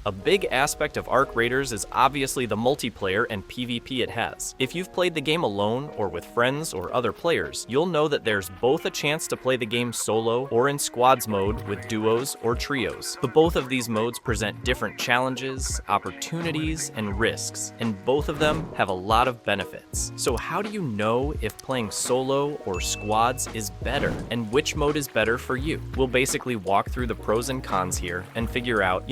A big aspect of Arc Raiders is obviously the multiplayer and PvP it has. If you've played the game alone or with friends or other players, you'll know that there's both a chance to play the game solo or in squads mode with duos or trios. But both of these modes present different challenges, opportunities, and risks, and both of them have a lot of benefits. So how do you know if playing solo or squads is better, and which mode is better for you? We'll basically walk through the pros and cons here and figure out,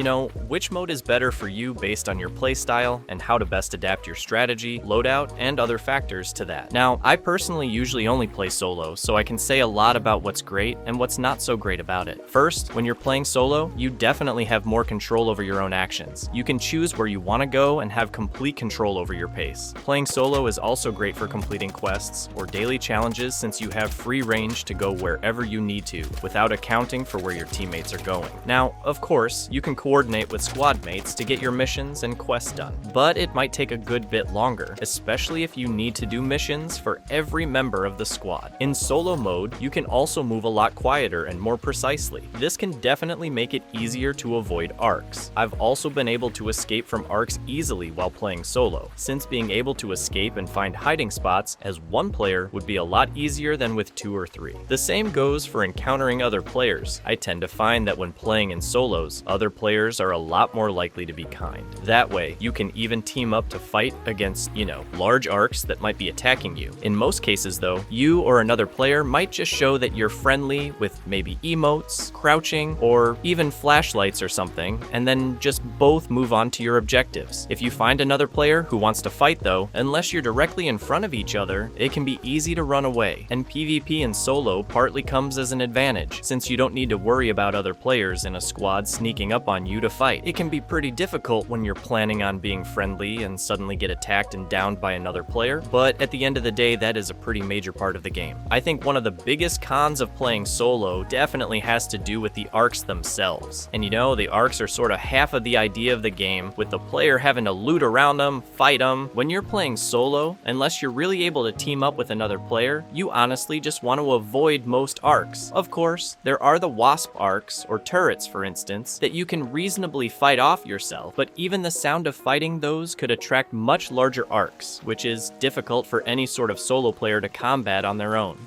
which mode is better for you based on your playstyle and how to best adapt your strategy, loadout, and other factors to that. Now, I personally usually only play solo, so I can say a lot about what's great and what's not so great about it. First, when you're playing solo, you definitely have more control over your own actions. You can choose where you want to go and have complete control over your pace. Playing solo is also great for completing quests or daily challenges since you have free range to go wherever you need to without accounting for where your teammates are going. Now, of course, you can coordinate with squad mates to get your missions and quests done, but it might take a good bit longer, especially if you need to do missions for every member of the squad. In solo mode, you can also move a lot quieter and more precisely. This can definitely make it easier to avoid arcs. I've also been able to escape from arcs easily while playing solo, since being able to escape and find hiding spots as one player would be a lot easier than with 2 or 3. The same goes for encountering other players. I tend to find that when playing in solos, other players are a lot more likely to be kind. That way, you can even team up to fight against, large arcs that might be attacking you. In most cases though, you or another player might just show that you're friendly with maybe emotes, crouching, or even flashlights or something, and then just both move on to your objectives. If you find another player who wants to fight though, unless you're directly in front of each other, it can be easy to run away. And PvP in solo partly comes as an advantage, since you don't need to worry about other players in a squad sneaking up on you to fight. It can be pretty difficult when you're planning on being friendly and suddenly get attacked and downed by another player, but at the end of the day, that is a pretty major part of the game. I think one of the biggest cons of playing solo definitely has to do with the arcs themselves. And the arcs are sort of half of the idea of the game, with the player having to loot around them, fight them. When you're playing solo, unless you're really able to team up with another player, you honestly just want to avoid most arcs. Of course, there are the wasp arcs, or turrets for instance, that you can reasonably fight off yourself, but even the sound of fighting those could attract much larger arcs, which is difficult for any sort of solo player to combat on their own.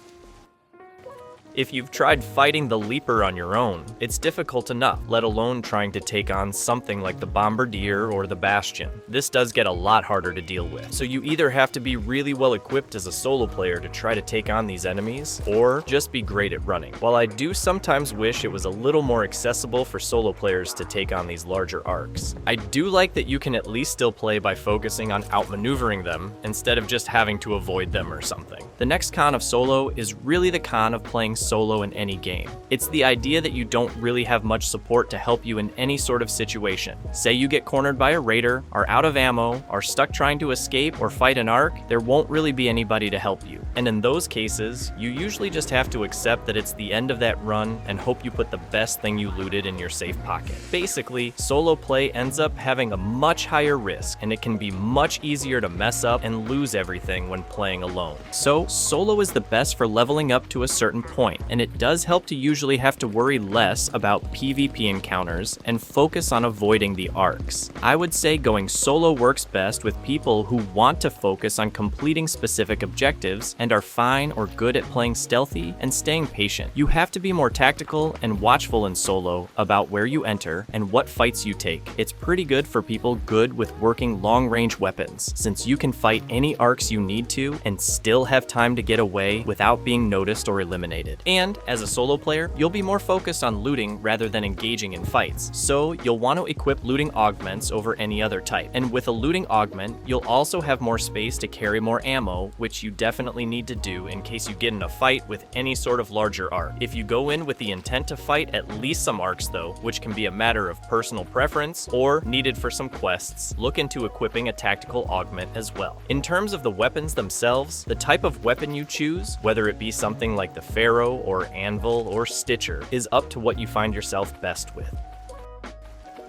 If you've tried fighting the Leaper on your own, it's difficult enough, let alone trying to take on something like the Bombardier or the Bastion. This does get a lot harder to deal with, so you either have to be really well equipped as a solo player to try to take on these enemies, or just be great at running. While I do sometimes wish it was a little more accessible for solo players to take on these larger arcs, I do like that you can at least still play by focusing on outmaneuvering them, instead of just having to avoid them or something. The next con of solo is really the con of playing solo in any game. It's the idea that you don't really have much support to help you in any sort of situation. Say you get cornered by a raider, are out of ammo, are stuck trying to escape or fight an arc, there won't really be anybody to help you. And in those cases, you usually just have to accept that it's the end of that run and hope you put the best thing you looted in your safe pocket. Basically, solo play ends up having a much higher risk, and it can be much easier to mess up and lose everything when playing alone. So, solo is the best for leveling up to a certain point, and it does help to usually have to worry less about PvP encounters and focus on avoiding the arcs. I would say going solo works best with people who want to focus on completing specific objectives and are fine or good at playing stealthy and staying patient. You have to be more tactical and watchful in solo about where you enter and what fights you take. It's pretty good for people good with working long-range weapons, since you can fight any arcs you need to and still have time to get away without being noticed or eliminated. And as a solo player, you'll be more focused on looting rather than engaging in fights, so you'll want to equip looting augments over any other type. And with a looting augment, you'll also have more space to carry more ammo, which you definitely need to do in case you get in a fight with any sort of larger arc. If you go in with the intent to fight at least some arcs though, which can be a matter of personal preference or needed for some quests, look into equipping a tactical augment as well. In terms of the weapons themselves, the type of weapon you choose, whether it be something like the Pharaoh or Anvil or Stitcher, is up to what you find yourself best with.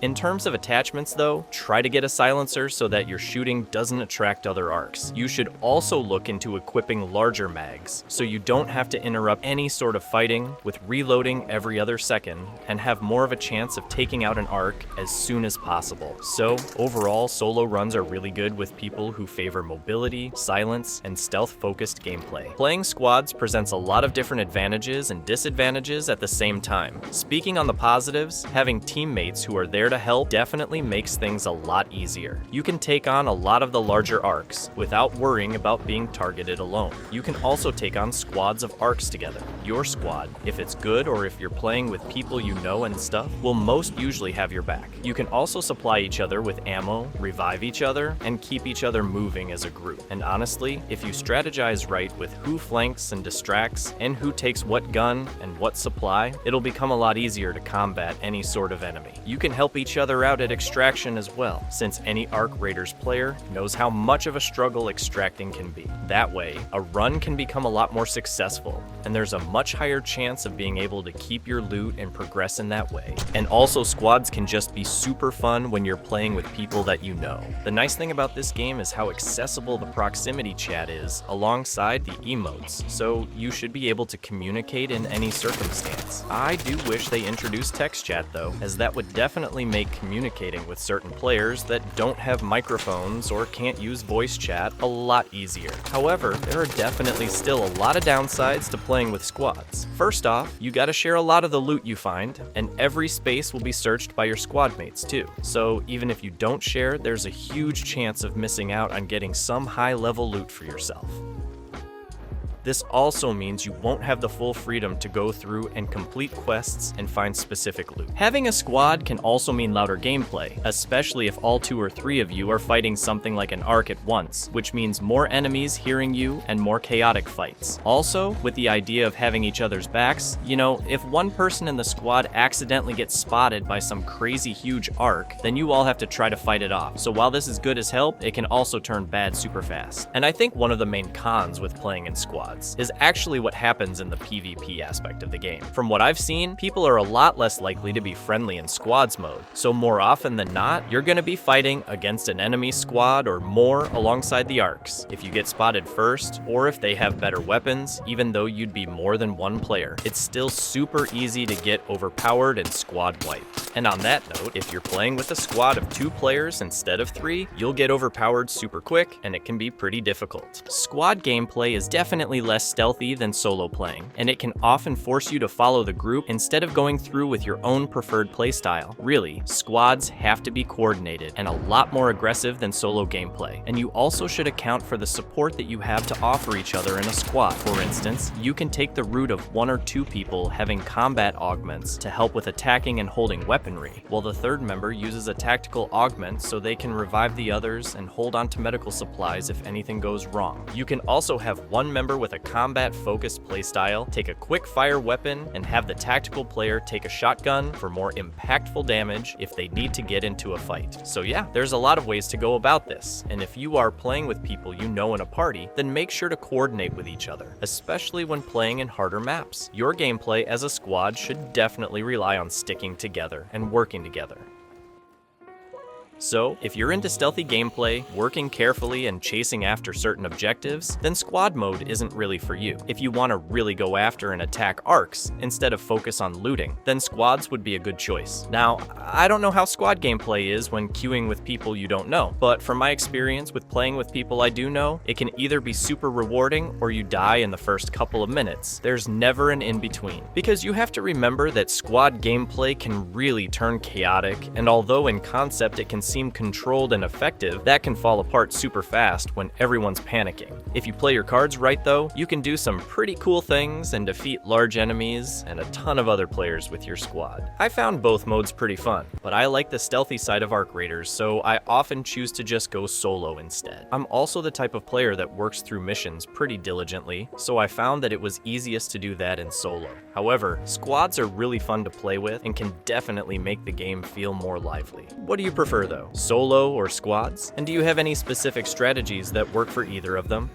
In terms of attachments though, try to get a silencer so that your shooting doesn't attract other arcs. You should also look into equipping larger mags, so you don't have to interrupt any sort of fighting with reloading every other second and have more of a chance of taking out an arc as soon as possible. So overall, solo runs are really good with people who favor mobility, silence, and stealth-focused gameplay. Playing squads presents a lot of different advantages and disadvantages at the same time. Speaking on the positives, having teammates who are there to help definitely makes things a lot easier. You can take on a lot of the larger arcs without worrying about being targeted alone. You can also take on squads of arcs together. Your squad, if it's good or if you're playing with people you know and stuff, will most usually have your back. You can also supply each other with ammo, revive each other, and keep each other moving as a group. And honestly, if you strategize right with who flanks and distracts, and who takes what gun and what supply, it'll become a lot easier to combat any sort of enemy. You can help each other out at extraction as well, since any Arc Raiders player knows how much of a struggle extracting can be. That way, a run can become a lot more successful, and there's a much higher chance of being able to keep your loot and progress in that way. And also, squads can just be super fun when you're playing with people that you know. The nice thing about this game is how accessible the proximity chat is alongside the emotes, so you should be able to communicate in any circumstance. I do wish they introduced text chat though, as that would definitely make communicating with certain players that don't have microphones or can't use voice chat a lot easier. However, there are definitely still a lot of downsides to playing with squads. First off, you gotta share a lot of the loot you find, and every space will be searched by your squad mates too. So even if you don't share, there's a huge chance of missing out on getting some high-level loot for yourself. This also means you won't have the full freedom to go through and complete quests and find specific loot. Having a squad can also mean louder gameplay, especially if all 2 or 3 of you are fighting something like an arc at once, which means more enemies hearing you and more chaotic fights. Also, with the idea of having each other's backs, you know, if one person in the squad accidentally gets spotted by some crazy huge arc, then you all have to try to fight it off. So while this is good as help, it can also turn bad super fast. And I think one of the main cons with playing in squads is actually what happens in the PvP aspect of the game. From what I've seen, people are a lot less likely to be friendly in squads mode, so more often than not, you're gonna be fighting against an enemy squad or more alongside the arcs. If you get spotted first, or if they have better weapons, even though you'd be more than one player, it's still super easy to get overpowered and squad wiped. And on that note, if you're playing with a squad of 2 players instead of 3, you'll get overpowered super quick, and it can be pretty difficult. Squad gameplay is definitely less stealthy than solo playing, and it can often force you to follow the group instead of going through with your own preferred playstyle. Really, squads have to be coordinated and a lot more aggressive than solo gameplay, and you also should account for the support that you have to offer each other in a squad. For instance, you can take the route of 1 or 2 people having combat augments to help with attacking and holding weaponry, while the 3rd member uses a tactical augment so they can revive the others and hold on to medical supplies if anything goes wrong. You can also have one member with a combat-focused playstyle take a quick-fire weapon and have the tactical player take a shotgun for more impactful damage if they need to get into a fight. So yeah, there's a lot of ways to go about this, and if you are playing with people you know in a party, then make sure to coordinate with each other, especially when playing in harder maps. Your gameplay as a squad should definitely rely on sticking together and working together. So, if you're into stealthy gameplay, working carefully, and chasing after certain objectives, then squad mode isn't really for you. If you want to really go after and attack arcs instead of focus on looting, then squads would be a good choice. Now, I don't know how squad gameplay is when queuing with people you don't know, but from my experience with playing with people I do know, it can either be super rewarding or you die in the first couple of minutes. There's never an in-between. Because you have to remember that squad gameplay can really turn chaotic, and although in concept it can seem controlled and effective, that can fall apart super fast when everyone's panicking. If you play your cards right though, you can do some pretty cool things and defeat large enemies and a ton of other players with your squad. I found both modes pretty fun, but I like the stealthy side of Arc Raiders, so I often choose to just go solo instead. I'm also the type of player that works through missions pretty diligently, so I found that it was easiest to do that in solo. However, squads are really fun to play with and can definitely make the game feel more lively. What do you prefer though? Solo or squads? And do you have any specific strategies that work for either of them?